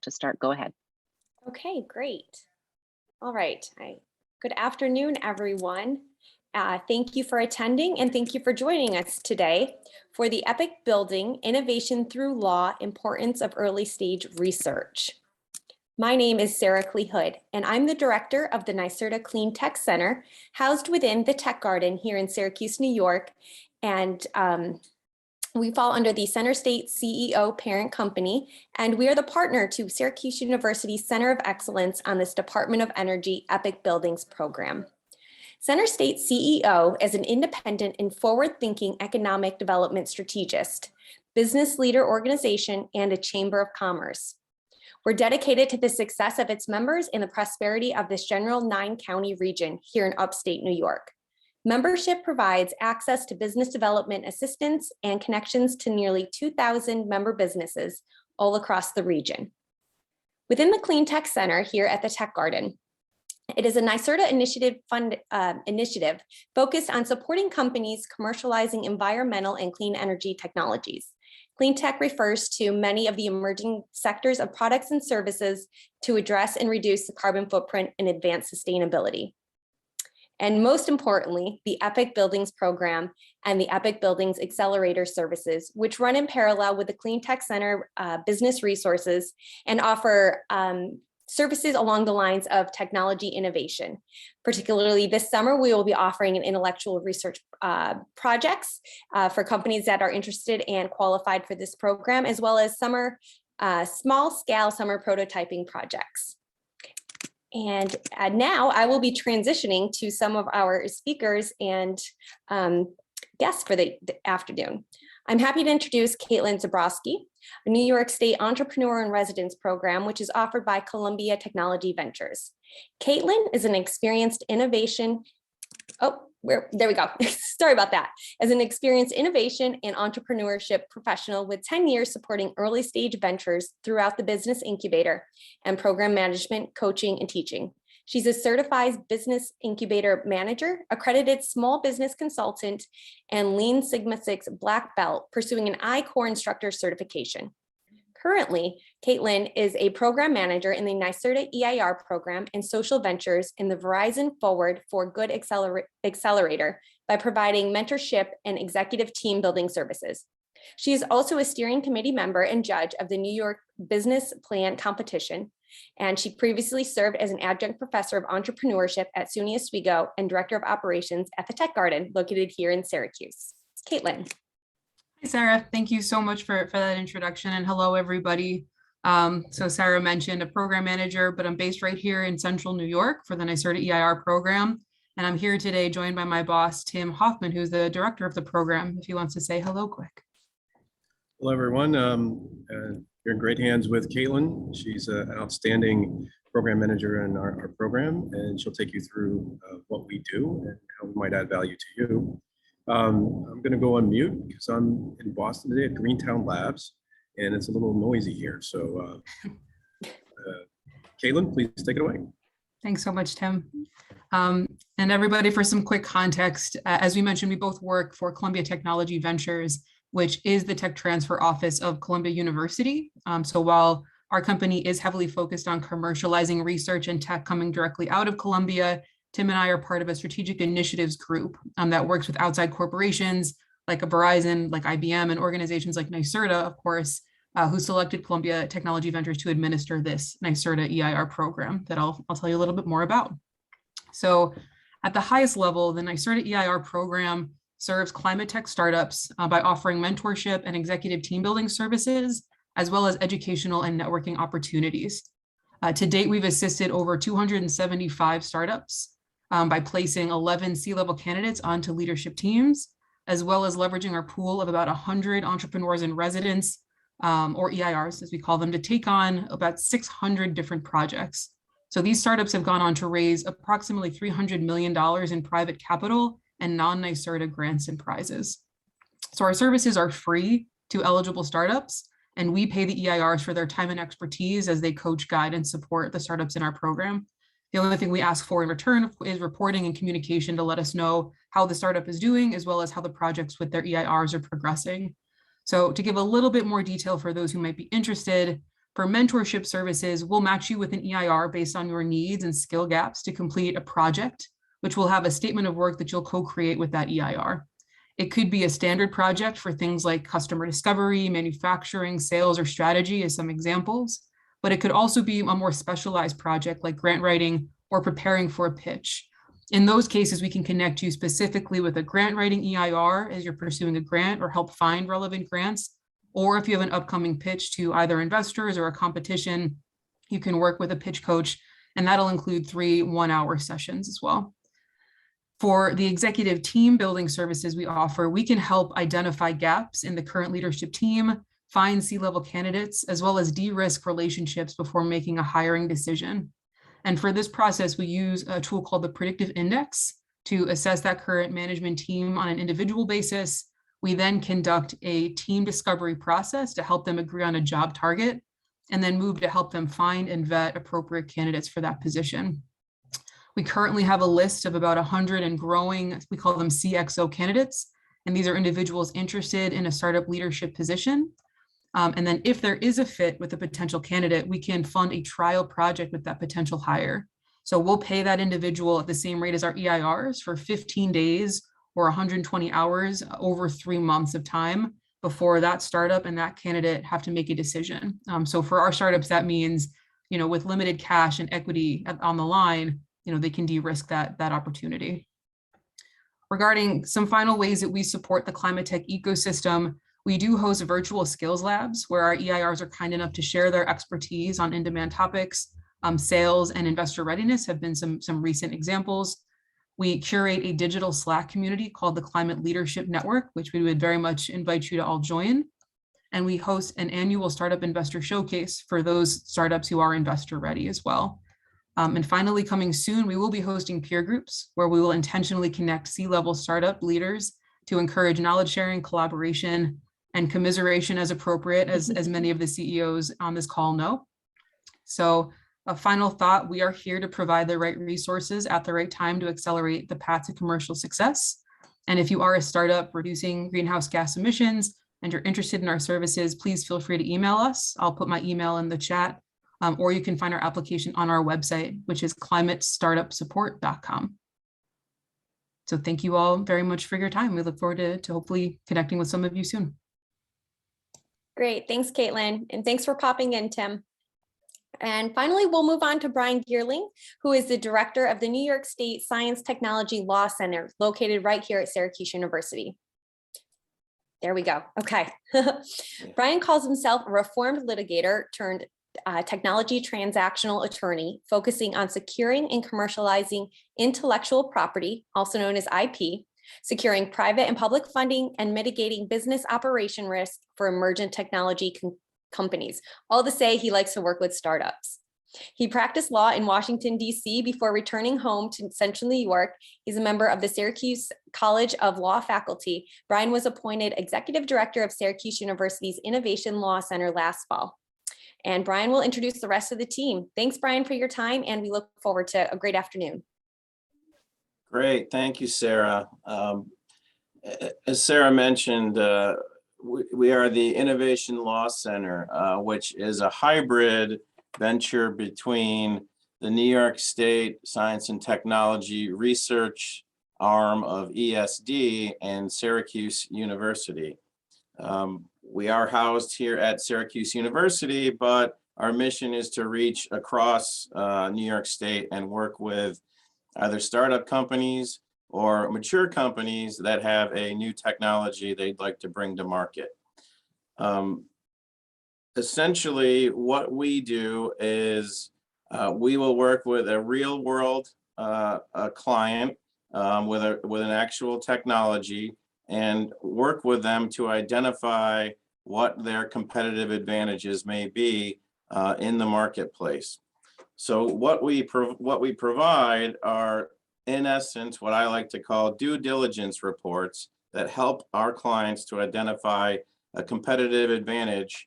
to start. Go ahead. Okay, great. All right. Good afternoon, everyone. Thank you for attending and thank you for joining us today for the EPIC Building Innovation Through Law Importance of Early Stage Research. My name is Sarah Hood, and I'm the director of the NYSERDA Clean Tech Center, housed within the Tech Garden here in Syracuse, New York. And we fall under the Center State CEO parent company, and we are the partner to Syracuse University Center of Excellence on this Department of Energy EPIC Buildings program. Center State CEO is an independent and forward-thinking economic development strategist, business leader organization, and a chamber of commerce. We're dedicated to the success of its members and the prosperity of this general 9-county region here in upstate New York. Membership provides access to business development assistance and connections to nearly 2,000 member businesses all across the region. Within the Clean Tech Center here at the Tech Garden, it is a NYSERDA initiative focused on supporting companies commercializing environmental and clean energy technologies. Clean tech refers to many of the emerging sectors of products and services to address and reduce the carbon footprint and advance sustainability. And most importantly, the EPIC Buildings program and the EPIC Buildings Accelerator services, which run in parallel with the Clean Tech Center business resources and offer services along the lines of technology innovation. Particularly this summer, we will be offering an intellectual research projects for companies that are interested and qualified for this program, as well as summer small scale summer prototyping projects. And now I will be transitioning to some of our speakers and guests for the afternoon. I'm happy to introduce Caitlin Zabroski, a New York State Entrepreneur in Residence program, which is offered by Columbia Technology Ventures. Caitlin is an experienced innovation, there we go. Sorry about that. As an experienced innovation and entrepreneurship professional with 10 years supporting early stage ventures throughout the business incubator and program management, coaching, and teaching. She's a certified business incubator manager, accredited small business consultant, and Lean Sigma 6 black belt, pursuing an I-Core instructor certification. Currently, Caitlin is a program manager in the NYSERDA EIR program and social ventures in the Verizon Forward for Good Accelerator by providing mentorship and executive team building services. She is also a steering committee member and judge of the New York Business Plan Competition, and she previously served as an adjunct professor of entrepreneurship at SUNY Oswego and director of operations at the Tech Garden located here in Syracuse. Caitlin. Hi, Sarah. Thank you so much for that introduction, and hello, everybody. So Sarah mentioned a program manager, but I'm based right here in central New York for the NYSERDA EIR program. And I'm here today joined by my boss, Tim Hoffman, who's the director of the program, if he wants to say hello quick. Hello, everyone. You're in great hands with Caitlin. She's an outstanding program manager in our program, and she'll take you through what we do and how we might add value to you. I'm going to go on mute because I'm in Boston today at Greentown Labs, and it's a little noisy here. So, Caitlin, please take it away. Thanks so much, Tim. And everybody, for some quick context, as we mentioned, we both work for Columbia Technology Ventures, which is the tech transfer office of Columbia University. So while our company is heavily focused on commercializing research and tech coming directly out of Columbia, Tim and I are part of a strategic initiatives group that works with outside corporations like a Verizon, like IBM, and organizations like NYSERDA, of course, who selected Columbia Technology Ventures to administer this NYSERDA EIR program that I'll tell you a little bit more about. So at the highest level, the NYSERDA EIR program serves climate tech startups by offering mentorship and executive team building services, as well as educational and networking opportunities. To date, we've assisted over 275 startups by placing 11 C-level candidates onto leadership teams, as well as leveraging our pool of about 100 entrepreneurs in residence, or EIRs as we call them, to take on about 600 different projects. So these startups have gone on to raise approximately $300 million in private capital and non-NYSERDA grants and prizes. So our services are free to eligible startups, and we pay the EIRs for their time and expertise as they coach, guide, and support the startups in our program. The only thing we ask for in return is reporting and communication to let us know how the startup is doing, as well as how the projects with their EIRs are progressing. So to give a little bit more detail for those who might be interested, For mentorship services, we'll match you with an EIR based on your needs and skill gaps to complete a project, which will have a statement of work that you'll co-create with that EIR. It could be a standard project for things like customer discovery, manufacturing, sales, or strategy as some examples, but it could also be a more specialized project like grant writing or preparing for a pitch. In those cases, we can connect you specifically with a grant writing EIR as you're pursuing a grant or help find relevant grants. Or if you have an upcoming pitch to either investors or a competition, you can work with a pitch coach, and that'll include 3 one-hour sessions as well. For the executive team building services we offer, we can help identify gaps in the current leadership team, find C-level candidates, as well as de-risk relationships before making a hiring decision. And for this process, we use a tool called the Predictive Index to assess that current management team on an individual basis. We then conduct a team discovery process to help them agree on a job target, and then move to help them find and vet appropriate candidates for that position. We currently have a list of about 100 and growing, we call them CXO candidates, and these are individuals interested in a startup leadership position. And then if there is a fit with a potential candidate, we can fund a trial project with that potential hire. So we'll pay that individual at the same rate as our EIRs for 15 days or 120 hours over 3 months of time before that startup and that candidate have to make a decision. So for our startups, that means, with limited cash and equity on the line, they can de-risk that opportunity. Regarding some final ways that we support the climate tech ecosystem, we do host virtual skills labs where our EIRs are kind enough to share their expertise on in-demand topics. Sales and investor readiness have been some recent examples. We curate a digital Slack community called the Climate Leadership Network, which we would very much invite you to all join. And we host an annual startup investor showcase for those startups who are investor ready as well. And finally, coming soon, we will be hosting peer groups where we will intentionally connect C-level startup leaders to encourage knowledge sharing, collaboration, and commiseration as appropriate, as many of the CEOs on this call know. So a final thought, we are here to provide the right resources at the right time to accelerate the path to commercial success. And if you are a startup reducing greenhouse gas emissions and you're interested in our services, please feel free to email us. I'll put my email in the chat, or you can find our application on our website, which is climatestartupsupport.com. So thank you all very much for your time. We look forward to hopefully connecting with some of you soon. Great, thanks, Caitlin, and thanks for popping in, Tim. And finally, we'll move on to Brian Geerling, who is the director of the New York State Science Technology Law Center, located right here at Syracuse University. There we go. Okay. Brian calls himself a reformed litigator turned technology transactional attorney, focusing on securing and commercializing intellectual property, also known as IP, securing private and public funding, and mitigating business operation risk for emergent technology companies. All to say he likes to work with startups. He practiced law in Washington, D.C. before returning home to Central New York. He's a member of the Syracuse College of Law faculty. Brian was appointed executive director of Syracuse University's Innovation Law Center last fall. And Brian will introduce the rest of the team. Thanks, Brian, for your time, and we look forward to a great afternoon. Great, thank you, Sarah. As Sarah mentioned, we are the Innovation Law Center, which is a hybrid venture between the New York State Science and Technology Research arm of ESD and Syracuse University. We are housed here at Syracuse University, but our mission is to reach across New York State and work with either startup companies or mature companies that have a new technology they'd like to bring to market. Essentially, what we do is we will work with a real world client with an actual technology and work with them to identify what their competitive advantages may be in the marketplace. So what we provide are, in essence, what I like to call due diligence reports that help our clients to identify a competitive advantage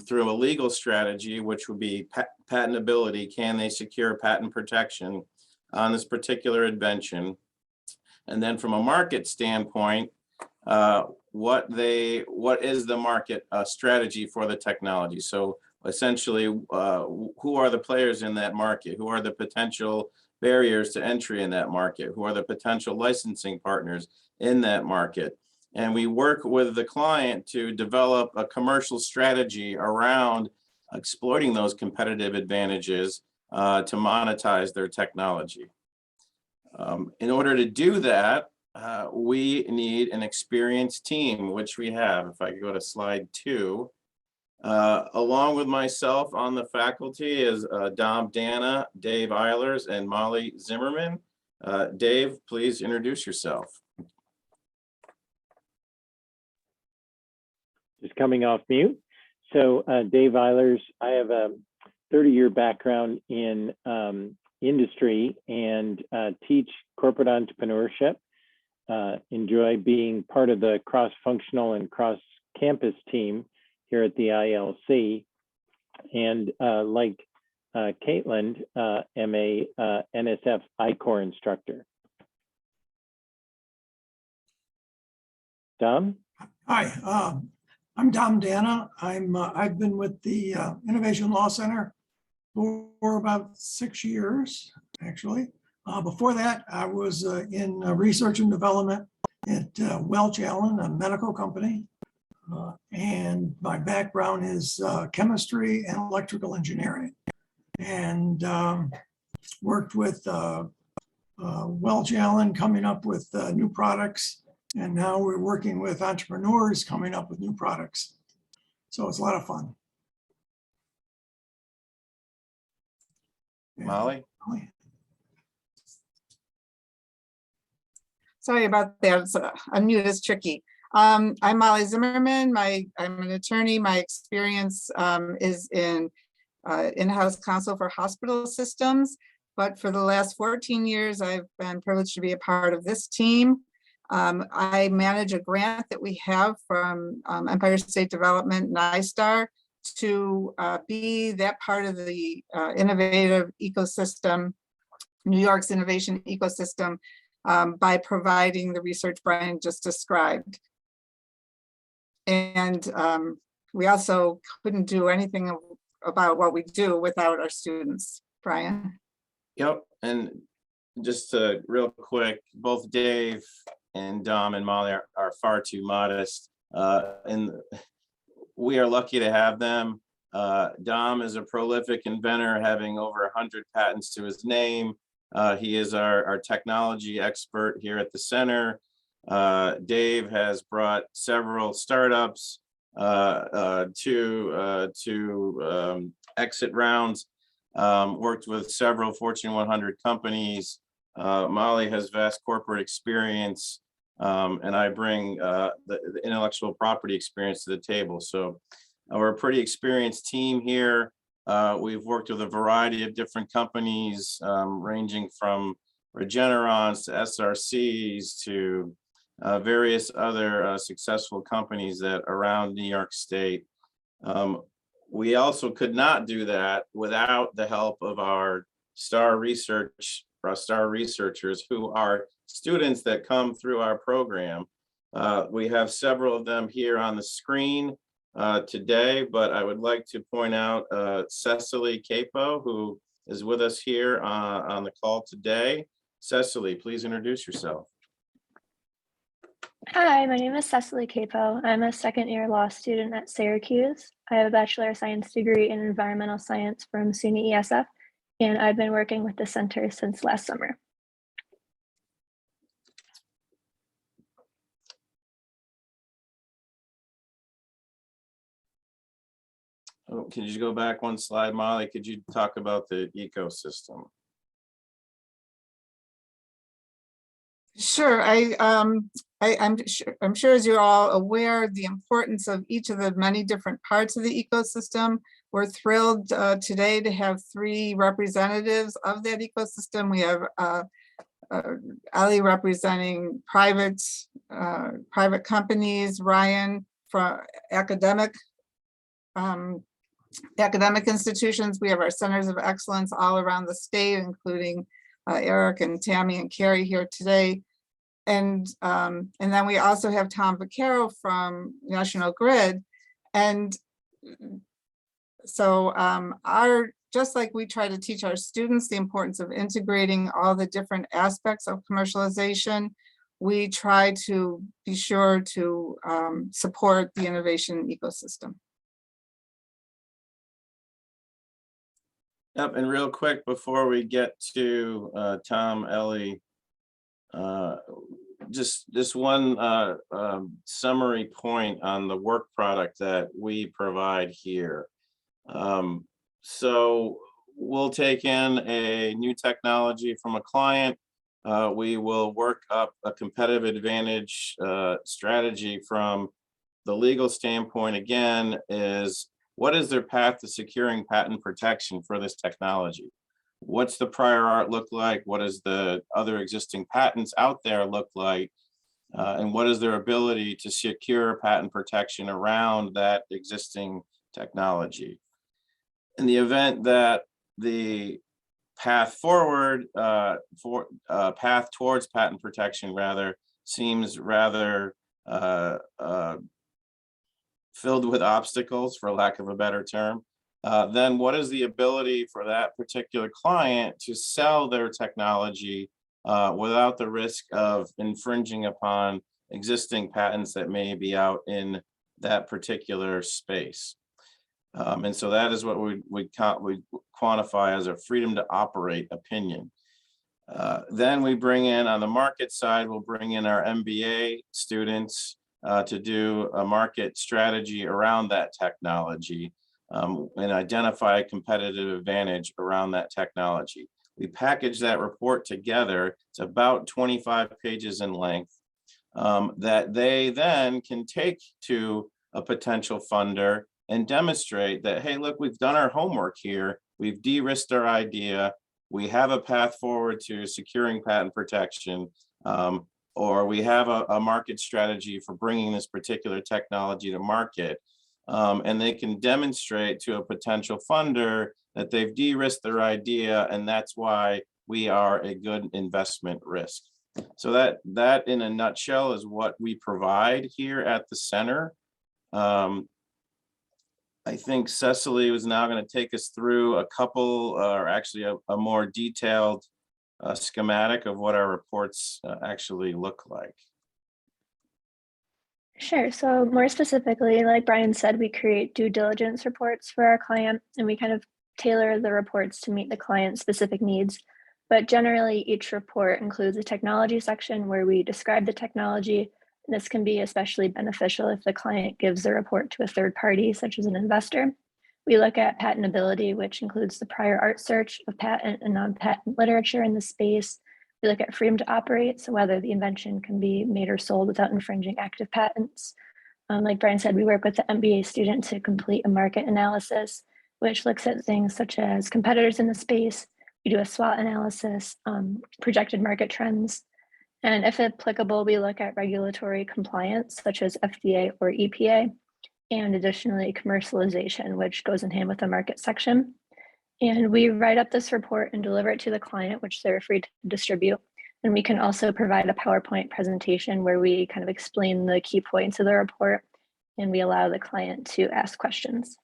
through a legal strategy, which would be patentability. Can they secure patent protection on this particular invention? And then from a market standpoint, what is the market strategy for the technology? So essentially who are the players in that market, who are the potential barriers to entry in that market, who are the potential licensing partners in that market. And we work with the client to develop a commercial strategy around exploiting those competitive advantages to monetize their technology. In order to do that, we need an experienced team, which we have. If I could go to slide 2. Along with myself on the faculty is Dom Dana, Dave Eilers, and Molly Zimmerman. Dave, please introduce yourself. Just coming off mute. So Dave Eilers, I have a 30-year background in industry and teach corporate entrepreneurship. Enjoy being part of the cross-functional and cross-campus team here at the ILC. And like Caitlin, am a NSF I-Corps instructor. Dom? Hi, I'm Dom Dana. I've been with the Innovation Law Center for about 6 years, actually. Before that, I was in research and development at Welch Allen, a medical company. And my background is chemistry and electrical engineering. And worked with Welch Allen coming up with new products. And now we're working with entrepreneurs coming up with new products. So it's a lot of fun. Molly? Sorry about that. Unmute is tricky. I'm Molly Zimmerman. I'm an attorney. My experience is in in-house counsel for hospital systems. But for the last 14 years, I've been privileged to be a part of this team. I manage a grant that we have from Empire State Development and ISTAR to be that part of the innovative ecosystem, New York's innovation ecosystem, by providing the research Brian just described. And we also couldn't do anything about what we do without our students. Brian? Yep, and just real quick, both Dave and Dom and Molly are far too modest. And we are lucky to have them. Dom is a prolific inventor, having over 100 patents to his name. He is our technology expert here at the center. Dave has brought several startups to exit rounds, worked with several Fortune 100 companies. Molly has vast corporate experience, and I bring the intellectual property experience to the table. So we're a pretty experienced team here. We've worked with a variety of different companies, ranging from Regenerons to SRCs to various other successful companies that around New York State. We also could not do that without the help of our star researchers who are students that come through our program. We have several of them here on the screen today, but I would like to point out Cecily Capo, who is with us here on the call today. Cecily, please introduce yourself. Hi, my name is Cecily Capo. I'm a second-year law student at Syracuse. I have a Bachelor of Science degree in Environmental Science from SUNY ESF, and I've been working with the center since last summer. Oh, can you go back one slide, Molly? Could you talk about the ecosystem? Sure. I'm sure as you're all aware, the importance of each of the many different parts of the ecosystem. We're thrilled today to have 3 representatives of that ecosystem. We have Ali representing private companies, Ryan for academic institutions. We have our centers of excellence all around the state, including Eric and Tammy and Carrie here today. And then we also have Tom Picaro from National Grid. And So just like we try to teach our students the importance of integrating all the different aspects of commercialization, we try to be sure to support the innovation ecosystem. Yep, and real quick before we get to Tom, Ellie, just one summary point on the work product that we provide here. So we'll take in a new technology from a client. We will work up a competitive advantage strategy from the legal standpoint. Again, is what is their path to securing patent protection for this technology? What's the prior art look like? What does the other existing patents out there look like? And what is their ability to secure patent protection around that existing technology? In the event that the path forward, path towards patent protection rather, seems rather filled with obstacles, for lack of a better term, then what is the ability for that particular client to sell their technology without the risk of infringing upon existing patents that may be out in that particular space? And so that is what we quantify as a freedom to operate opinion. Then we bring in, on the market side, we'll bring in our MBA students to do a market strategy around that technology and identify a competitive advantage around that technology. We package that report together. It's about 25 pages in length that they then can take to a potential funder and demonstrate that, hey, look, we've done our homework here. We've de-risked our idea. We have a path forward to securing patent protection, or we have a market strategy for bringing this particular technology to market. And they can demonstrate to a potential funder that they've de-risked their idea, and that's why we are a good investment risk. So that in a nutshell is what we provide here at the center. I think Cecily was now going to take us through a couple, or actually a more detailed schematic of what our reports actually look like. Sure. So more specifically, like Brian said, we create due diligence reports for our client, and we kind of tailor the reports to meet the client's specific needs. But generally, each report includes a technology section where we describe the technology. And this can be especially beneficial if the client gives the report to a third party, such as an investor. We look at patentability, which includes the prior art search of patent and non-patent literature in the space. We look at freedom to operate, so whether the invention can be made or sold without infringing active patents. Like Brian said, we work with the MBA student to complete a market analysis, which looks at things such as competitors in the space. We do a SWOT analysis, projected market trends, and if applicable, we look at regulatory compliance, such as FDA or EPA, and additionally commercialization, which goes in hand with the market section. And we write up this report and deliver it to the client, which they're free to distribute. And we can also provide a PowerPoint presentation where we kind of explain the key points of the report, and we allow the client to ask questions.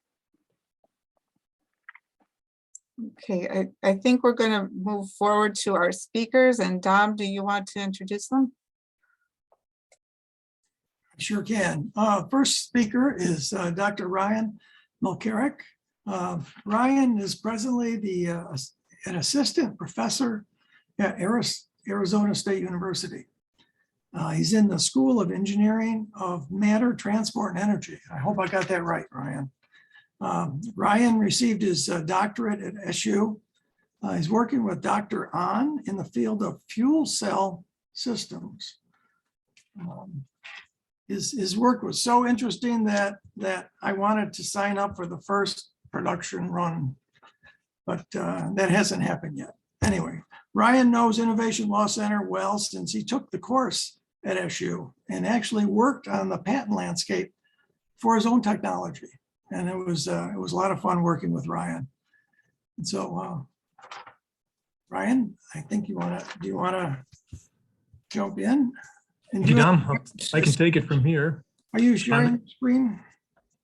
Okay, I think we're going to move forward to our speakers. And Dom, do you want to introduce them? Sure can. First speaker is Dr. Ryan Mulcarek. Ryan is presently an assistant professor at Arizona State University. He's in the School of Engineering of Matter, Transport, and Energy. I hope I got that right, Ryan. Ryan received his doctorate at SU. He's working with Dr. Ahn in the field of fuel cell systems. His work was so interesting that I wanted to sign up for the first production run, but that hasn't happened yet. Anyway, Ryan knows Innovation Law Center well since he took the course at SU and actually worked on the patent landscape for his own technology. And it was a lot of fun working with Ryan. And so, Ryan, I think do you want to jump in? Hey, Dom, I can take it from here. Are you sharing the screen?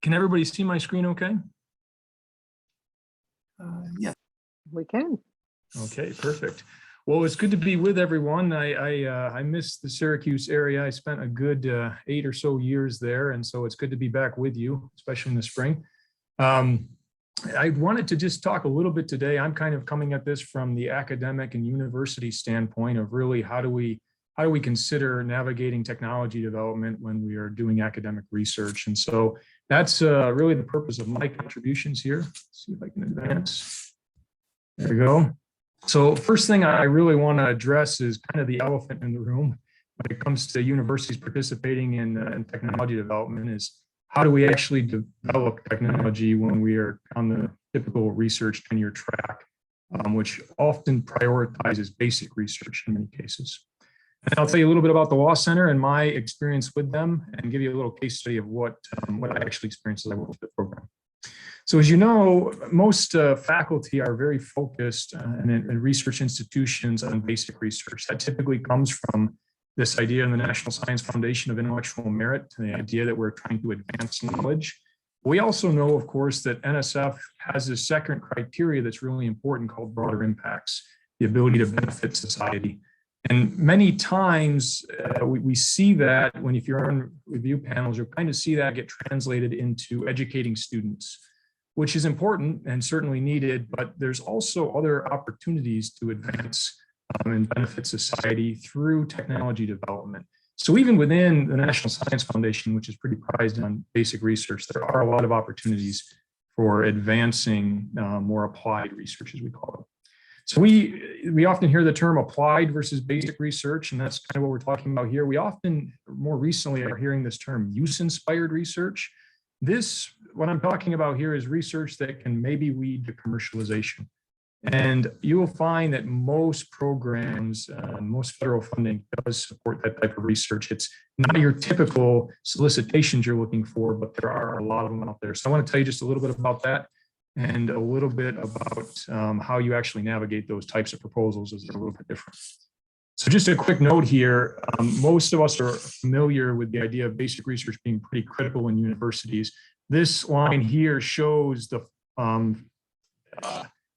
Can everybody see my screen okay? Yes. We can. Okay, perfect. Well, it's good to be with everyone. I miss the Syracuse area. I spent a good 8 or so years there, and so it's good to be back with you, especially in the spring. I wanted to just talk a little bit today. I'm kind of coming at this from the academic and university standpoint of really how do we consider navigating technology development when we are doing academic research. And so that's really the purpose of my contributions here. Let's see if I can advance. There we go. So first thing I really want to address is kind of the elephant in the room when it comes to universities participating in technology development is how do we actually develop technology when we are on the typical research tenure track, which often prioritizes basic research in many cases. And I'll tell you a little bit about the Law Center and my experience with them and give you a little case study of what I actually experienced as I worked with the program. So as you know, most faculty are very focused in research institutions on basic research. That typically comes from this idea in the National Science Foundation of intellectual merit, the idea that we're trying to advance knowledge. We also know, of course, that NSF has a second criteria that's really important called broader impacts, the ability to benefit society. And many times we see that when if you're on review panels, you'll kind of see that get translated into educating students, which is important and certainly needed, but there's also other opportunities to advance and benefit society through technology development. So even within the National Science Foundation, which is pretty prized on basic research, there are a lot of opportunities for advancing more applied research, as we call it. So we often hear the term applied versus basic research, and that's kind of what we're talking about here. We often, more recently, are hearing this term use-inspired research. What I'm talking about here is research that can maybe lead to commercialization. And you will find that most programs, most federal funding does support that type of research. It's not your typical solicitations you're looking for, but there are a lot of them out there. So I want to tell you just a little bit about that and a little bit about how you actually navigate those types of proposals as they're a little bit different. So just a quick note here, most of us are familiar with the idea of basic research being pretty critical in universities. This line here shows the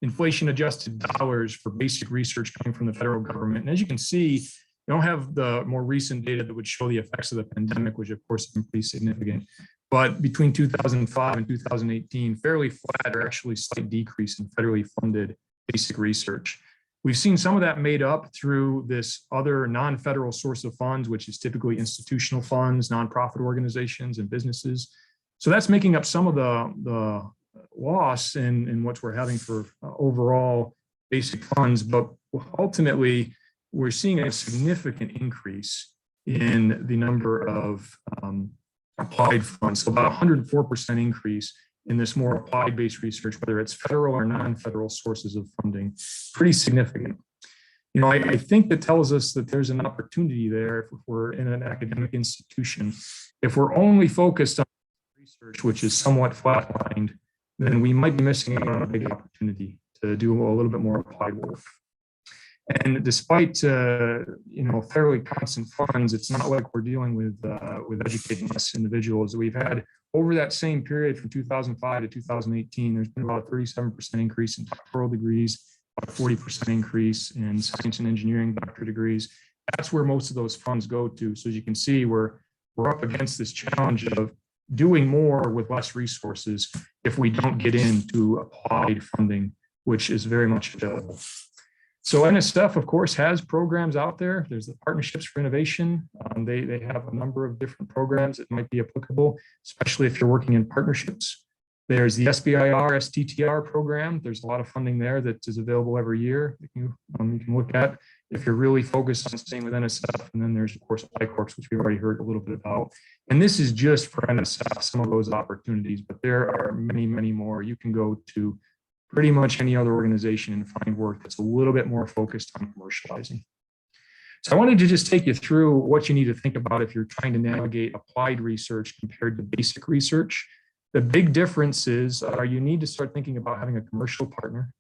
inflation adjusted dollars for basic research coming from the federal government. And as you can see, you don't have the more recent data that would show the effects of the pandemic, which of course have been pretty significant. But between 2005 and 2018, fairly flat or actually slight decrease in federally funded basic research. We've seen some of that made up through this other non-federal source of funds, which is typically institutional funds, nonprofit organizations, and businesses. So that's making up some of the loss in what we're having for overall basic funds. But ultimately, we're seeing a significant increase in the number of applied funds. So about 104% increase in this more applied-based research, whether it's federal or non-federal sources of funding, pretty significant. You know, I think that tells us that there's an opportunity there if we're in an academic institution. If we're only focused on research, which is somewhat flatlined, then we might be missing out on a big opportunity to do a little bit more applied work. And despite fairly constant funds, it's not like we're dealing with educating us individuals. We've had over that same period from 2005 to 2018, there's been about a 37% increase in doctoral degrees, about a 40% increase in science and engineering doctorate degrees. That's where most of those funds go to. So as you can see, we're up against this challenge of doing more with less resources if we don't get into applied funding, which is very much available. So NSF, of course, has programs out there. There's the Partnerships for Innovation. They have a number of different programs that might be applicable, especially if you're working in partnerships. There's the SBIR, STTR program. There's a lot of funding there that is available every year that you can look at if you're really focused on staying with NSF. And then there's, of course, I-Corps, which we've already heard a little bit about. And this is just for NSF, some of those opportunities, but there are many, many more. You can go to pretty much any other organization and find work that's a little bit more focused on commercializing. So I wanted to just take you through what you need to think about if you're trying to navigate applied research compared to basic research. The big difference is you need to start thinking about having a commercial partner.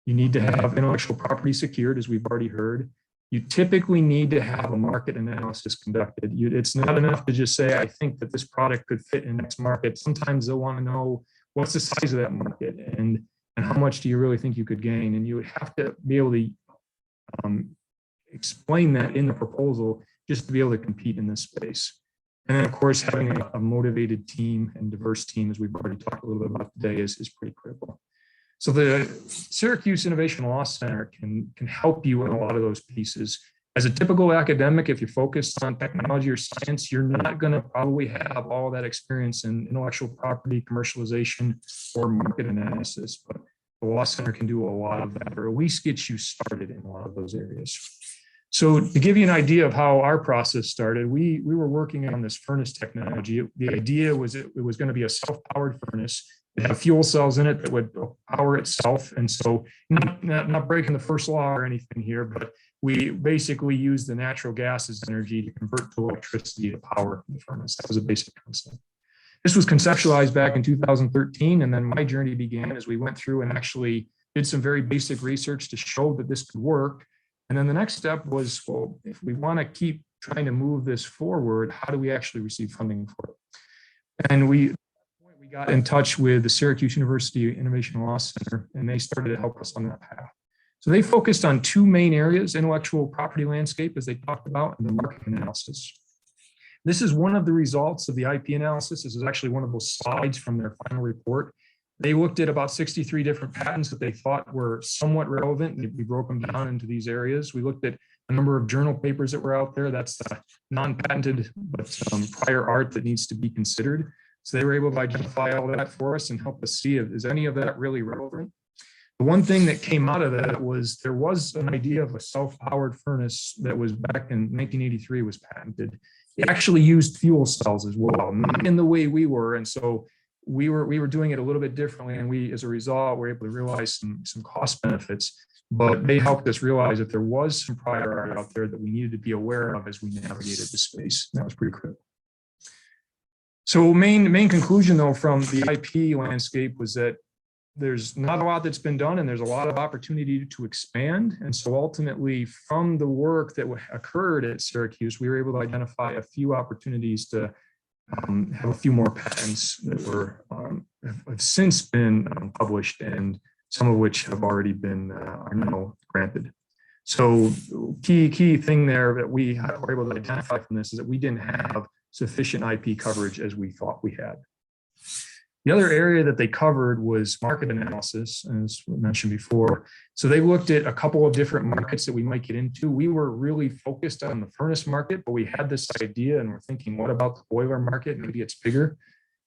You need to have intellectual property secured, as we've already heard. You typically need to have a market analysis conducted. It's not enough to just say, I think that this product could fit in X market. Sometimes they'll want to know what's the size of that market. And and how much do you really think you could gain? And you would have to be able to explain that in the proposal just to be able to compete in this space. And then, of course, having a motivated team and diverse team, as we've already talked a little bit about today, is pretty critical. So the Syracuse Innovation Law Center can help you in a lot of those pieces. As a typical academic, if you're focused on technology or science, you're not going to probably have all that experience in intellectual property, commercialization, or market analysis. But the Law Center can do a lot of that, or at least get you started in a lot of those areas. So to give you an idea of how our process started, we were working on this furnace technology. The idea was it was going to be a self-powered furnace. It had fuel cells in it that would power itself. And so not breaking the first law or anything here, but we basically used the natural gas as energy to convert to electricity to power the furnace. That was a basic concept. This was conceptualized back in 2013, and then my journey began as we went through and actually did some very basic research to show that this could work. And then the next step was, well, if we want to keep trying to move this forward, how do we actually receive funding for it? And we got in touch with the Syracuse University Innovation Law Center, and they started to help us on that path. So they focused on two main areas: intellectual property landscape, as they talked about, and the market analysis. This is one of the results of the IP analysis. This is actually one of those slides from their final report. They looked at about 63 different patents that they thought were somewhat relevant. We broke them down into these areas. We looked at a number of journal papers that were out there. That's non-patented, but prior art that needs to be considered. So they were able to identify all that for us and help us see if is any of that really relevant. The one thing that came out of that was there was an idea of a self-powered furnace that was back in 1983 was patented. It actually used fuel cells as well, not in the way we were. And so we were doing it a little bit differently. And we, as a result, were able to realize some cost benefits, but they helped us realize that there was some prior art out there that we needed to be aware of as we navigated the space. That was pretty critical. So main conclusion, though, from the IP landscape was that there's not a lot that's been done and there's a lot of opportunity to expand. And so ultimately, from the work that occurred at Syracuse, we were able to identify a few opportunities to have a few more patents that were have since been published, and some of which have already been are now granted. So key thing there that we were able to identify from this is that we didn't have sufficient IP coverage as we thought we had. The other area that they covered was market analysis, as we mentioned before. So they looked at a couple of different markets that we might get into. We were really focused on the furnace market, but we had this idea and we're thinking, what about the boiler market? Maybe it's bigger.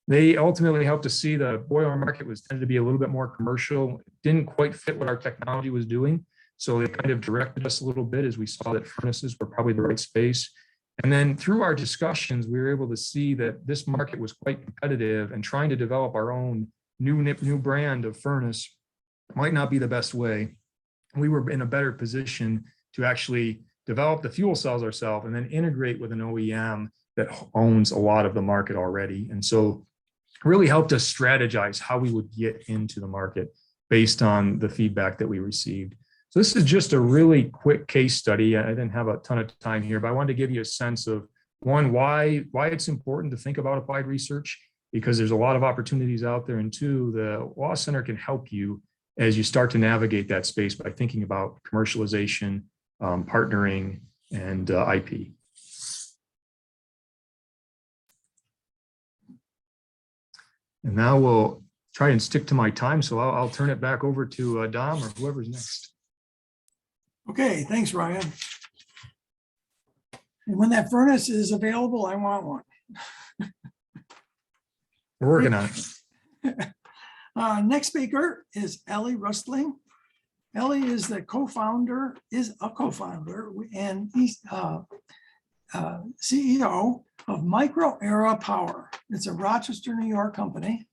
They ultimately helped us see the boiler market tended to be a little bit more commercial. It didn't quite fit what our technology was doing. So they kind of directed us a little bit as we saw that furnaces were probably the right space. And then through our discussions, we were able to see that this market was quite competitive, and trying to develop our own new brand of furnace might not be the best way. We were in a better position to actually develop the fuel cells ourselves and then integrate with an OEM that owns a lot of the market already. And so it really helped us strategize how we would get into the market based on the feedback that we received. So this is just a really quick case study. I didn't have a ton of time here, but I wanted to give you a sense of, one, why it's important to think about applied research, because there's a lot of opportunities out there. And two, the Law Center can help you as you start to navigate that space by thinking about commercialization, partnering, and IP. And now we'll try and stick to my time. So I'll turn it back over to Dom or whoever's next. Okay, thanks, Ryan. And when that furnace is available, I want one. We're working on it. Next speaker is Ellie Rustling. Ellie is a co-founder, and he's CEO of Aeropower. It's a Rochester, New York company.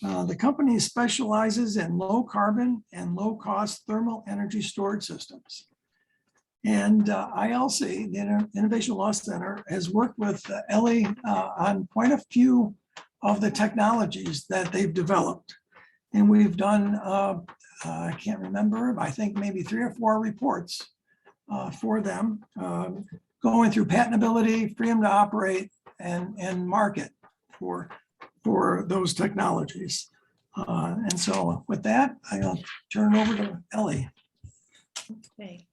The company specializes in low carbon and low cost thermal energy storage systems. And ILC, the Innovation Law Center, has worked with Ellie on quite a few of the technologies that they've developed. And we've done, I can't remember, I think maybe 3 or 4 reports for them, going through patentability, freedom to operate, and market for those technologies. And so with that, I'll turn it over to Ellie. Okay.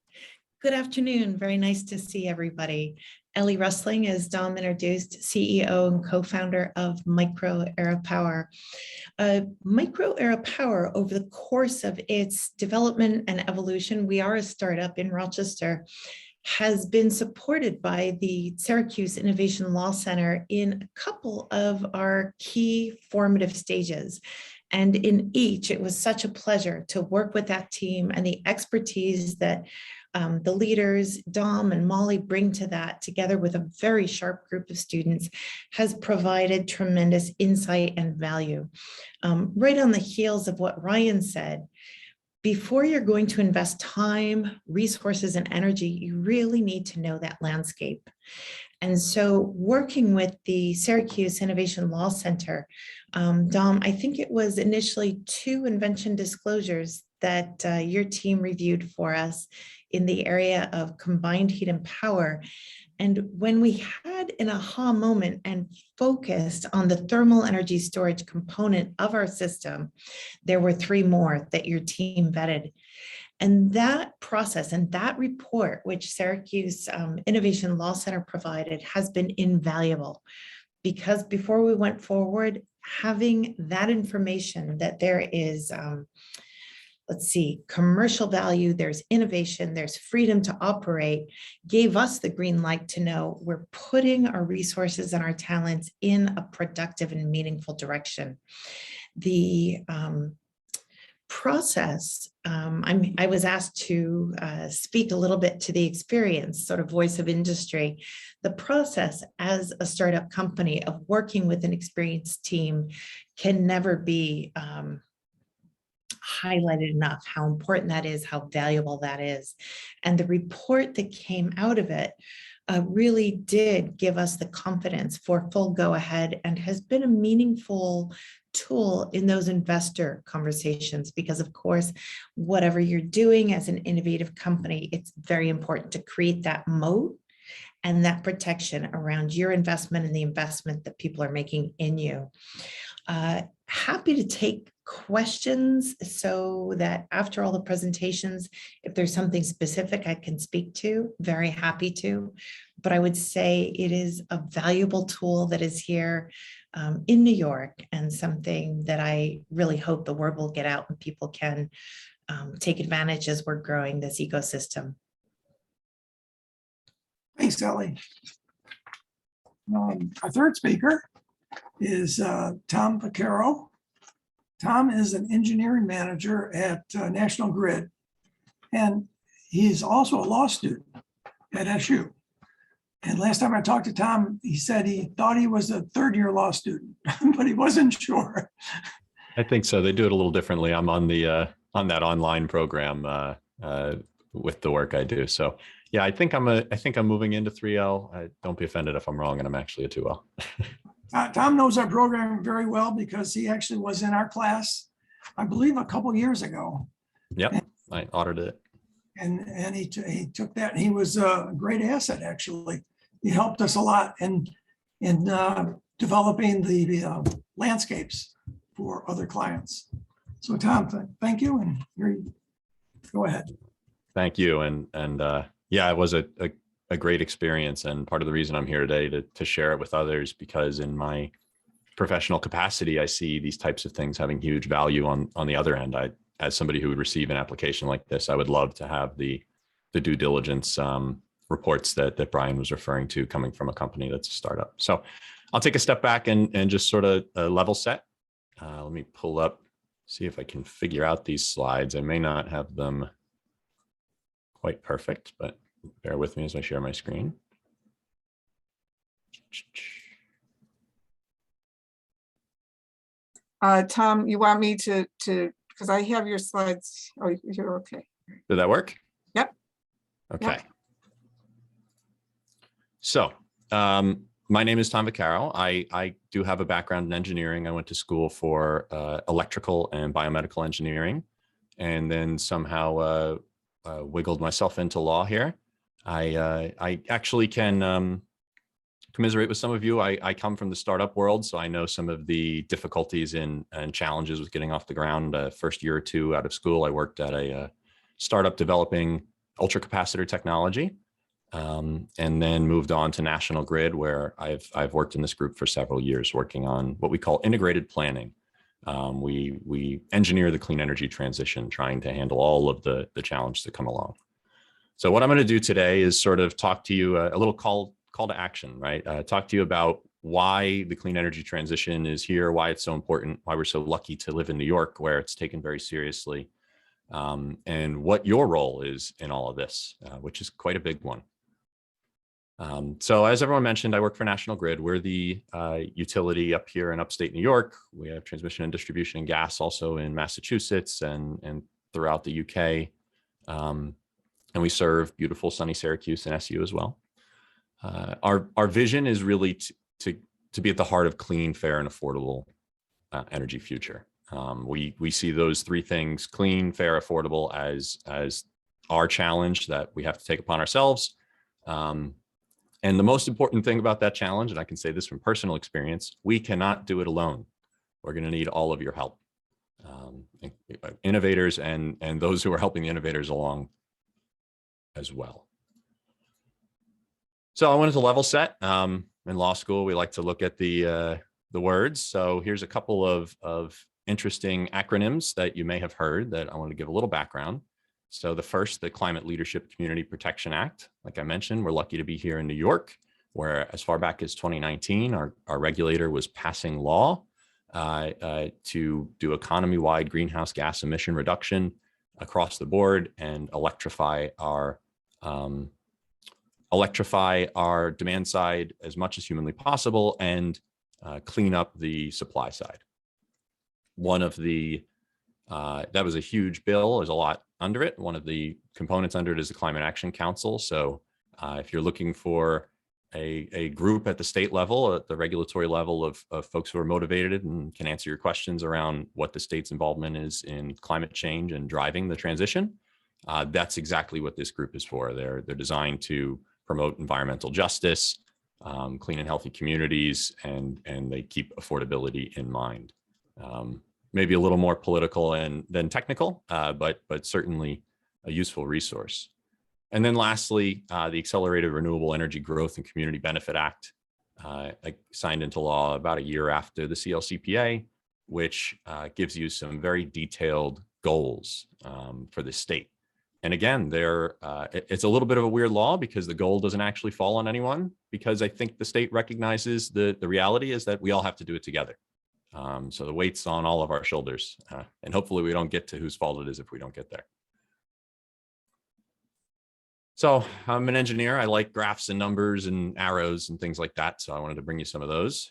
Good afternoon. Very nice to see everybody. Ellie Rustling, as Dom introduced, CEO and co-founder of Aeropower. Aeropower, over the course of its development and evolution, we are a startup in Rochester, has been supported by the Syracuse Innovation Law Center in a couple of our key formative stages. And in each, it was such a pleasure to work with that team, and the expertise that the leaders, Dom and Molly, bring to that, together with a very sharp group of students, has provided tremendous insight and value. Right on the heels of what Ryan said, before you're going to invest time, resources, and energy, you really need to know that landscape. And so working with the Syracuse Innovation Law Center, Dom, I think it was initially 2 invention disclosures that your team reviewed for us in the area of combined heat and power. And when we had an aha moment and focused on the thermal energy storage component of our system, there were 3 more that your team vetted. And that process and that report, which Syracuse Innovation Law Center provided, has been invaluable, because before we went forward, having that information that there is, let's see, commercial value, there's innovation, there's freedom to operate, gave us the green light to know we're putting our resources and our talents in a productive and meaningful direction. The process, I was asked to speak a little bit to the experience, sort of voice of industry. The process as a startup company of working with an experienced team can never be highlighted enough, how important that is, how valuable that is. And the report that came out of it really did give us the confidence for full go ahead, and has been a meaningful tool in those investor conversations, because of course, whatever you're doing as an innovative company, it's very important to create that moat and that protection around your investment and the investment that people are making in you. Happy to take questions so that after all the presentations, if there's something specific I can speak to, very happy to. But I would say it is a valuable tool that is here in New York, and something that I really hope the word will get out and people can take advantage as we're growing this ecosystem. Thanks, Ellie. Our third speaker is Tom Picaro. Tom is an engineering manager at National Grid, and he's also a law student at SU. And last time I talked to Tom, he said he thought he was a 3rd-year law student, but he wasn't sure. I think so. They do it a little differently. I'm on the on that online program with the work I do. So yeah, I think I'm moving into 3L. Don't be offended if I'm wrong, and I'm actually a 2L. Tom knows our program very well because he actually was in our class, I believe, a couple years ago. Yep, I audited it. And he took that, and he was a great asset, actually. He helped us a lot in developing the landscapes for other clients. So Tom, thank you, and here you go ahead. Thank you, and yeah, it was a great experience, and part of the reason I'm here today to share it with others, because in my professional capacity, I see these types of things having huge value on the other end. As somebody who would receive an application like this, I would love to have the due diligence reports that Brian was referring to coming from a company that's a startup. So I'll take a step back and just sort of level set. Let me pull up, see if I can figure out these slides. I may not have them quite perfect, but bear with me as I share my screen. Tom, you want me to, because I have your slides. Oh, you're okay. Did that work? Yep. Okay. Yep. So my name is Tom Vaccaro. I do have a background in engineering. I went to school for electrical and biomedical engineering, and then somehow wiggled myself into law here. I actually can commiserate with some of you. I come from the startup world, so I know some of the difficulties and challenges with getting off the ground. First year or two out of school, I worked at a startup developing ultracapacitor technology, and then moved on to National Grid, where I've worked in this group for several years, working on what we call integrated planning. We engineer the clean energy transition, trying to handle all of the challenges that come along. So what I'm going to do today is sort of talk to you a little call to action, right? Talk to you about why the clean energy transition is here, why it's so important, why we're so lucky to live in New York, where it's taken very seriously, and what your role is in all of this, which is quite a big one. So as everyone mentioned, I work for National Grid. We're the utility up here in upstate New York. We have transmission and distribution and gas also in Massachusetts and throughout the UK. And we serve beautiful sunny Syracuse and SU as well. Our vision is really to be at the heart of clean, fair, and affordable energy future. We see those three things: clean, fair, affordable, as our challenge that we have to take upon ourselves. And the most important thing about that challenge, and I can say this from personal experience, we cannot do it alone. We're going to need all of your help, innovators and those who are helping the innovators along as well. So I wanted to level set. In law school, we like to look at the words. So here's a couple of interesting acronyms that you may have heard that I want to give a little background. So the first, the Climate Leadership Community Protection Act. Like I mentioned, we're lucky to be here in New York, where as far back as 2019, our regulator was passing law to do economy-wide greenhouse gas emission reduction across the board and electrify our demand side as much as humanly possible and clean up the supply side. One of the that was a huge bill. There's a lot under it. One of the components under it is the Climate Action Council. So if you're looking for a group at the state level, at the regulatory level of folks who are motivated and can answer your questions around what the state's involvement is in climate change and driving the transition, that's exactly what this group is for. They're designed to promote environmental justice, clean and healthy communities, and they keep affordability in mind. Maybe a little more political than technical, but certainly a useful resource. And then lastly, the Accelerated Renewable Energy Growth and Community Benefit Act, signed into law about a year after the CLCPA, which gives you some very detailed goals for the state. And again, it's a little bit of a weird law because the goal doesn't actually fall on anyone, because I think the state recognizes the reality is that we all have to do it together. So the weight's on all of our shoulders, and hopefully we don't get to whose fault it is if we don't get there. So I'm an engineer. I like graphs and numbers and arrows and things like that. So I wanted to bring you some of those.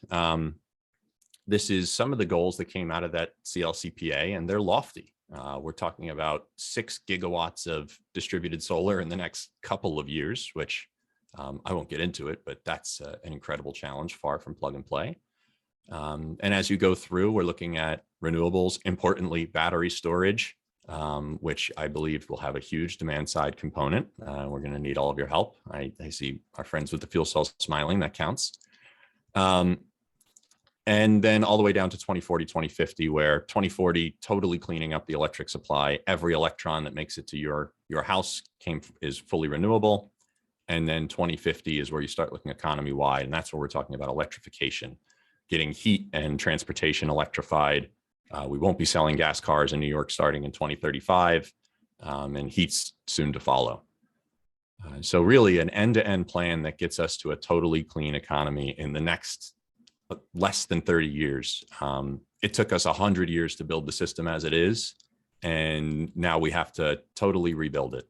This is some of the goals that came out of that CLCPA, and they're lofty. We're talking about 6 gigawatts of distributed solar in the next couple of years, which I won't get into it, but that's an incredible challenge, far from plug and play. And as you go through, we're looking at renewables, importantly, battery storage, which I believe will have a huge demand side component. We're going to need all of your help. I see our friends with the fuel cells smiling, that counts. And then all the way down to 2040, 2050, where 2040, totally cleaning up the electric supply. Every electron that makes it to your house is fully renewable. And then 2050 is where you start looking economy wide. And that's where we're talking about electrification, getting heat and transportation electrified. We won't be selling gas cars in New York starting in 2035, and heat's soon to follow. So really an end-to-end plan that gets us to a totally clean economy in the next less than 30 years. It took us 100 years to build the system as it is, and now we have to totally rebuild it.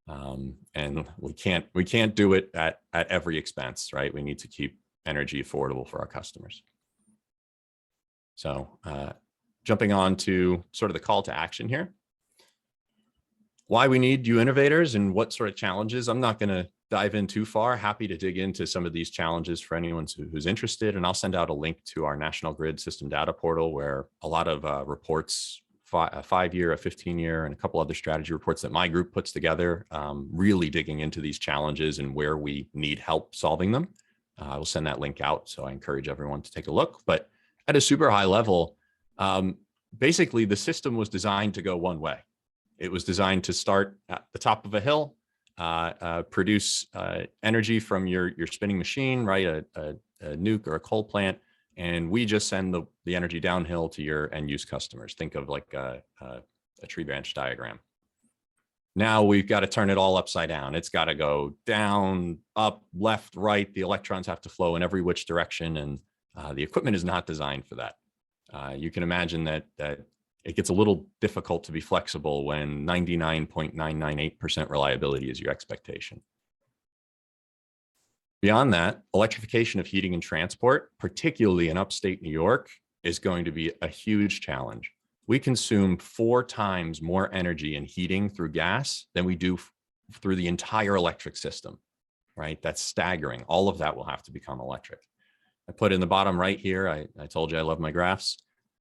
And we can't do it at every expense, right? We need to keep energy affordable for our customers. So jumping on to sort of the call to action here. Why we need you innovators and what sort of challenges. I'm not going to dive in too far. Happy to dig into some of these challenges for anyone who's interested. And I'll send out a link to our National Grid System Data Portal, where a lot of reports, a 5-year, a 15-year, and a couple other strategy reports that my group puts together, really digging into these challenges and where we need help solving them. I will send that link out, so I encourage everyone to take a look. But at a super high level, basically the system was designed to go one way. It was designed to start at the top of a hill, produce energy from your spinning machine, right? A nuke or a coal plant, and we just send the energy downhill to your end use customers. Think of like a tree branch diagram. Now we've got to turn it all upside down. It's got to go down, up, left, right. The electrons have to flow in every which direction, and the equipment is not designed for that. You can imagine that it gets a little difficult to be flexible when 99.998% reliability is your expectation. Beyond that, electrification of heating and transport, particularly in upstate New York, is going to be a huge challenge. We consume 4 times more energy in heating through gas than we do through the entire electric system, right? That's staggering. All of that will have to become electric. I put in the bottom right here, I told you I love my graphs,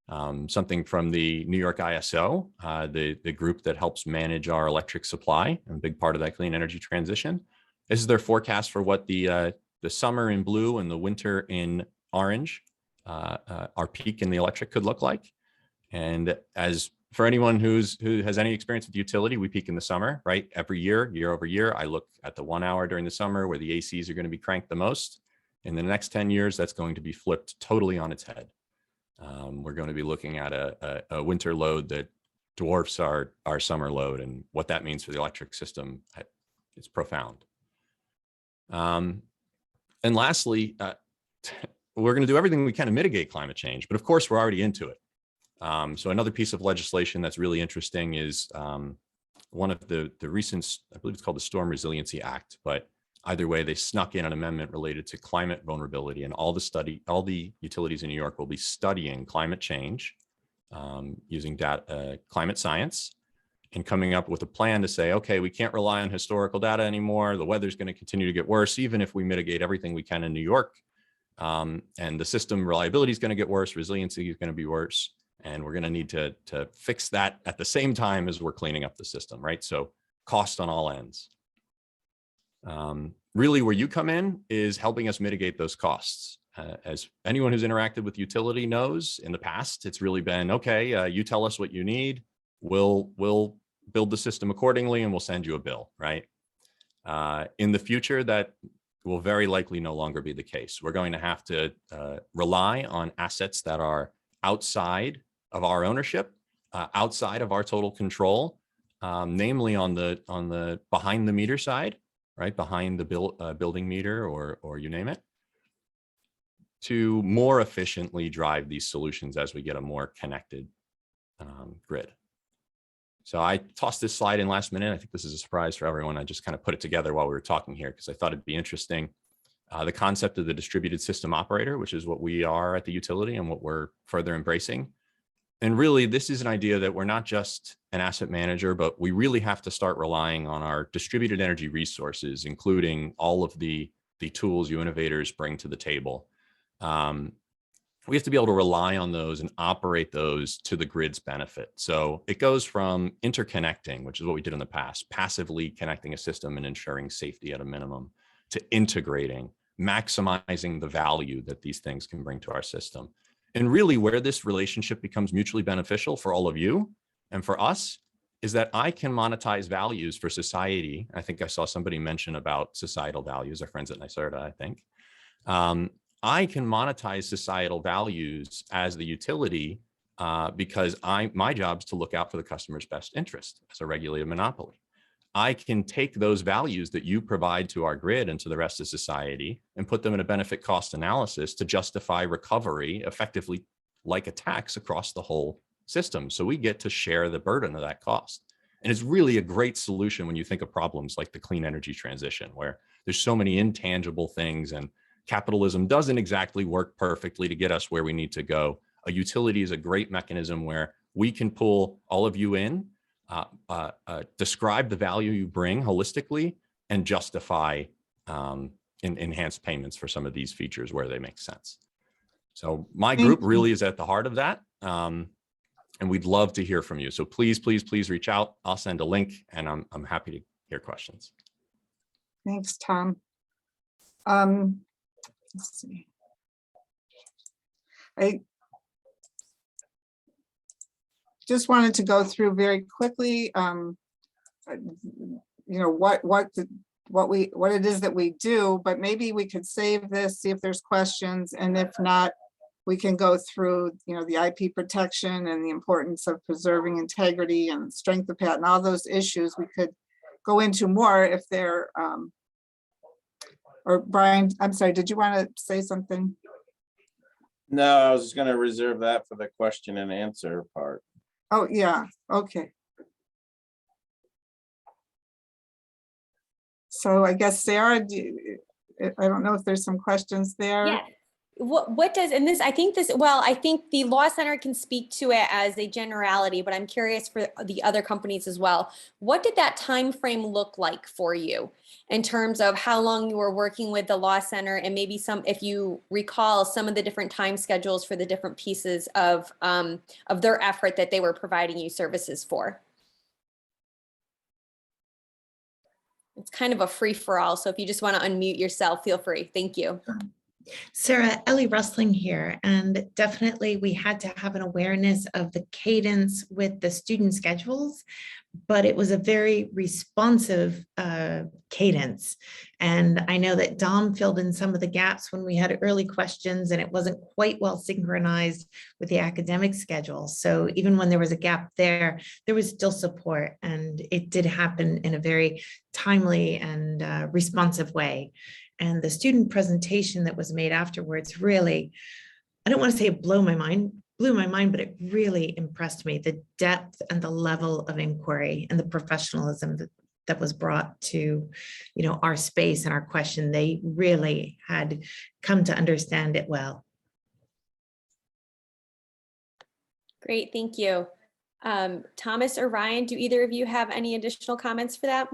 something from the New York ISO, the group that helps manage our electric supply, and a big part of that clean energy transition. This is their forecast for what the summer in blue and the winter in orange, our peak in the electric could look like. And as for anyone who has any experience with utility, we peak in the summer, right? Every year, year over year, I look at the 1 hour during the summer where the ACs are going to be cranked the most. In the next 10 years, that's going to be flipped totally on its head. We're going to be looking at a winter load that dwarfs our summer load, and what that means for the electric system, it's profound. And lastly, we're going to do everything we can to mitigate climate change, but of course, we're already into it. So another piece of legislation that's really interesting is one of the recent, I believe it's called the Storm Resiliency Act, but either way, they snuck in an amendment related to climate vulnerability, and all the utilities in New York will be studying climate change using climate science, and coming up with a plan to say, okay, we can't rely on historical data anymore. The weather's going to continue to get worse, even if we mitigate everything we can in New York. And the system reliability is going to get worse. Resiliency is going to be worse. And we're going to need to fix that at the same time as we're cleaning up the system, right? So cost on all ends. Really where you come in is helping us mitigate those costs. As anyone who's interacted with utility knows, in the past, it's really been, okay, you tell us what you need, we'll build the system accordingly, and we'll send you a bill, right? In the future, that will very likely no longer be the case. We're going to have to rely on assets that are outside of our ownership, outside of our total control, namely on the behind the meter side, right? Behind the building meter or you name it, to more efficiently drive these solutions as we get a more connected grid. So I tossed this slide in last minute. I think this is a surprise for everyone. I just kind of put it together while we were talking here because I thought it'd be interesting. The concept of the distributed system operator, which is what we are at the utility and what we're further embracing. And really, this is an idea that we're not just an asset manager, but we really have to start relying on our distributed energy resources, including all of the tools you innovators bring to the table. We have to be able to rely on those and operate those to the grid's benefit. So it goes from interconnecting, which is what we did in the past, passively connecting a system and ensuring safety at a minimum, to integrating, maximizing the value that these things can bring to our system. And really where this relationship becomes mutually beneficial for all of you and for us is that I can monetize values for society. I think I saw somebody mention about societal values, our friends at NYSERDA, I think. I can monetize societal values as the utility because my job is to look out for the customer's best interest as a regulated monopoly. I can take those values that you provide to our grid and to the rest of society and put them in a benefit cost analysis to justify recovery effectively like a tax across the whole system. So we get to share the burden of that cost. And it's really a great solution when you think of problems like the clean energy transition, where there's so many intangible things and capitalism doesn't exactly work perfectly to get us where we need to go. A utility is a great mechanism where we can pull all of you in, describe the value you bring holistically, and justify enhanced payments for some of these features where they make sense. So my group really is at the heart of that. And we'd love to hear from you. So please, please, please reach out. I'll send a link and I'm happy to hear questions. Thanks, Tom. let's see. I just wanted to go through very quickly, what it is that we do, but maybe we could save this, see if there's questions, and if not, we can go through, the IP protection and the importance of preserving integrity and strength of patent, all those issues we could go into more if they're, or Brian, I'm sorry, did you want to say something? No, I was just going to reserve that for the question and answer part. Oh, yeah, okay. So I guess Sarah, I don't know if there's some questions there. Yeah. What does, and this, I think the Law Center can speak to it as a generality, but I'm curious for the other companies as well. What did that time frame look like for you in terms of how long you were working with the Law Center, and maybe some, if you recall, some of the different time schedules for the different pieces of their effort that they were providing you services for? It's kind of a free for all. So if you just want to unmute yourself, feel free. Thank you. Sarah, Ellie Rustling here, and definitely we had to have an awareness of the cadence with the student schedules, but it was a very responsive cadence. And I know that Dom filled in some of the gaps when we had early questions and it wasn't quite well synchronized with the academic schedule. So even when there was a gap there was still support, and it did happen in a very timely and responsive way. And the student presentation that was made afterwards really, I don't want to say it blew my mind, but it really impressed me, the depth and the level of inquiry and the professionalism that was brought to, our space and our question. They really had come to understand it well. Great, thank you. Thomas or Ryan, do either of you have any additional comments for that?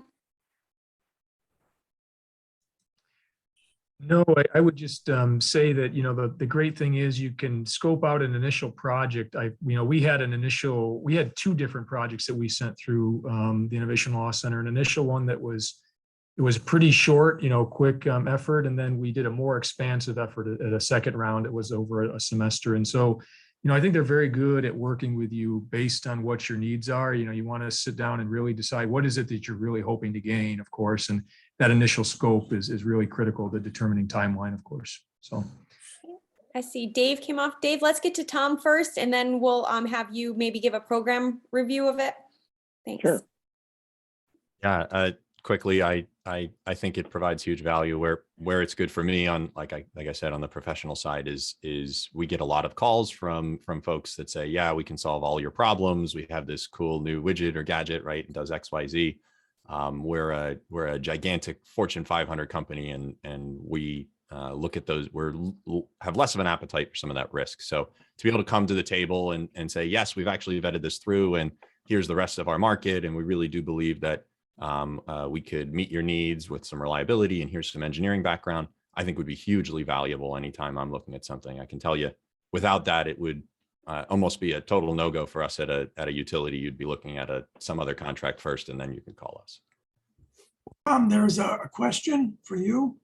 No, I would just say that, the great thing is you can scope out an initial project. We had two different projects that we sent through the Innovation Law Center. An initial one that was pretty short, quick effort. And then we did a more expansive effort at a second round. It was over a semester. And so, I think they're very good at working with you based on what your needs are. You want to sit down and really decide what is it that you're really hoping to gain, of course. And that initial scope is really critical to determining timeline, of course. So I see Dave came off. Dave, let's get to Tom first, and then we'll have you maybe give a program review of it. Thanks. Sure. Yeah, quickly, I think it provides huge value. Where it's good for me on, like I said, on the professional side is we get a lot of calls from folks that say, yeah, we can solve all your problems. We have this cool new widget or gadget, right? It does X, Y, Z. We're a gigantic Fortune 500 company, and we look at those. Have less of an appetite for some of that risk. So to be able to come to the table and say, yes, we've actually vetted this through, and here's the rest of our market, and we really do believe that we could meet your needs with some reliability, and here's some engineering background, I think would be hugely valuable anytime I'm looking at something. I can tell you, without that, it would almost be a total no-go for us at a utility. You'd be looking at some other contract first, and then you can call us. There's a question for you.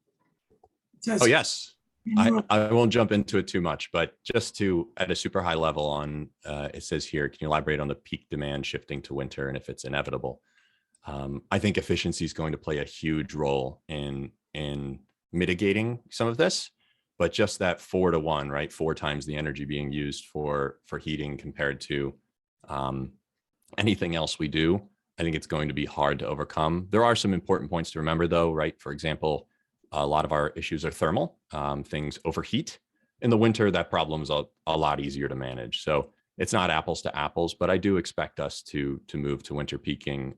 It says, oh, yes. I won't jump into it too much, but just at a super high level on, it says here, can you elaborate on the peak demand shifting to winter and if it's inevitable? I think efficiency is going to play a huge role in mitigating some of this, but just that 4 to 1, right? 4 times the energy being used for heating compared to anything else we do. I think it's going to be hard to overcome. There are some important points to remember though, right? For example, a lot of our issues are thermal. Things overheat in the winter. That problem is a lot easier to manage. So it's not apples to apples, but I do expect us to move to winter peaking.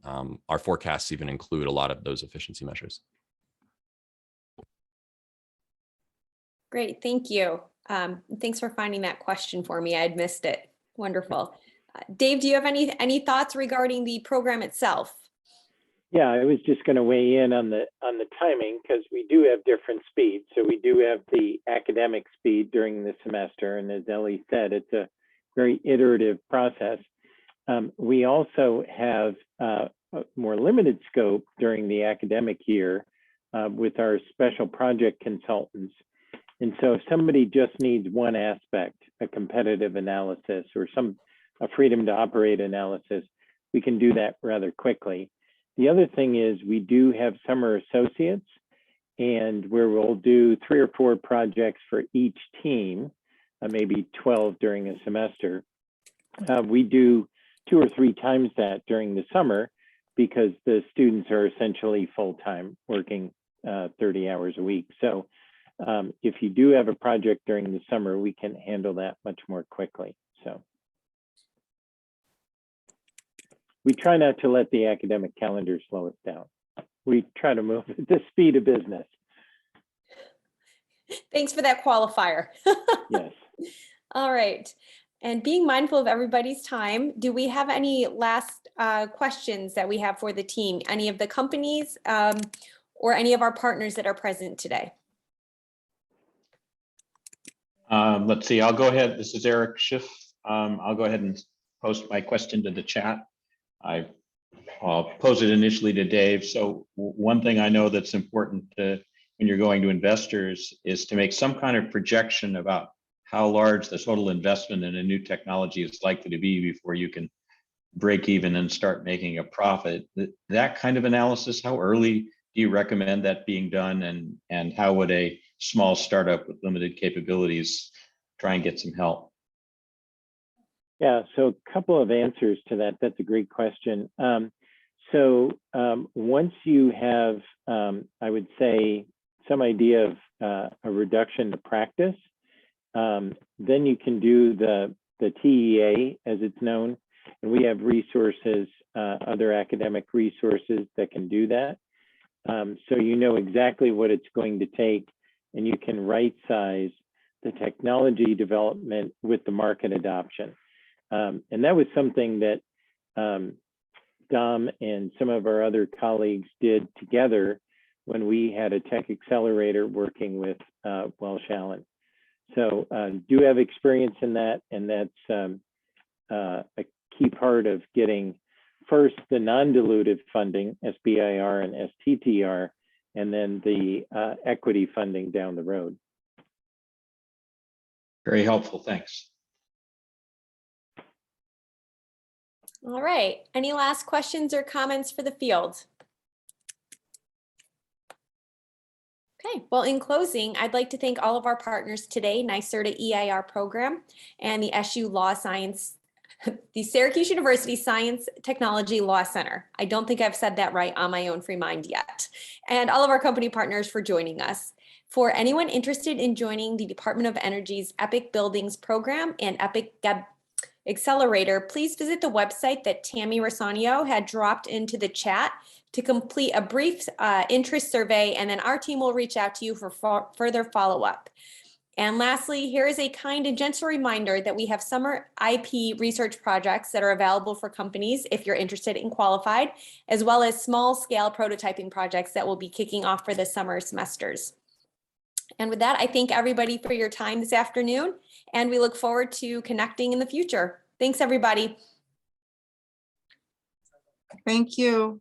Our forecasts even include a lot of those efficiency measures. Great, thank you. Thanks for finding that question for me. I'd missed it. Wonderful. Dave, do you have any thoughts regarding the program itself? Yeah, I was just going to weigh in on the timing, because we do have different speeds. So we do have the academic speed during the semester, and as Ellie said, it's a very iterative process. We also have a more limited scope during the academic year with our special project consultants. And so if somebody just needs one aspect, a competitive analysis or a freedom to operate analysis, we can do that rather quickly. The other thing is we do have summer associates, and where we'll do 3 or 4 projects for each team, maybe 12 during a semester. We do 2 or 3 times that during the summer because the students are essentially full-time working 30 hours a week. So if you do have a project during the summer, we can handle that much more quickly. So we try not to let the academic calendar slow us down. We try to move at the speed of business. Thanks for that qualifier. Yes. All right. And being mindful of everybody's time, do we have any last questions that we have for the team? Any of the companies or any of our partners that are present today? Let's see, I'll go ahead. This is Eric Schiff. I'll go ahead and post my question to the chat. I'll pose it initially to Dave. So one thing I know that's important when you're going to investors is to make some kind of projection about how large the total investment in a new technology is likely to be before you can break even and start making a profit. That kind of analysis, how early do you recommend that being done, and how would a small startup with limited capabilities try and get some help? Yeah, so a couple of answers to that. That's a great question. Once you have, I would say, some idea of a reduction to practice, then you can do the TEA, as it's known, and we have resources, other academic resources that can do that. So you know exactly what it's going to take, and you can right size the technology development with the market adoption. And that was something that Dom and some of our other colleagues did together when we had a tech accelerator working with Welsh Allen. So do have experience in that, and that's a key part of getting first the non-dilutive funding, SBIR and STTR, and then the equity funding down the road. Very helpful, thanks. All right. Any last questions or comments for the field? Okay, well, in closing, I'd like to thank all of our partners today, NYSERDA EIR program and the SU Law Science, the Syracuse University Science Technology Law Center. I don't think I've said that right on my own free mind yet. And all of our company partners for joining us. For anyone interested in joining the Department of Energy's EPIC Buildings program and EPIC Accelerator, please visit the website that Tammy Rosanio had dropped into the chat to complete a brief interest survey, and then our team will reach out to you for further follow-up. And lastly, here is a kind and gentle reminder that we have summer IP research projects that are available for companies if you're interested and qualified, as well as small-scale prototyping projects that will be kicking off for the summer semesters. And with that, I thank everybody for your time this afternoon, and we look forward to connecting in the future. Thanks, everybody. Thank you.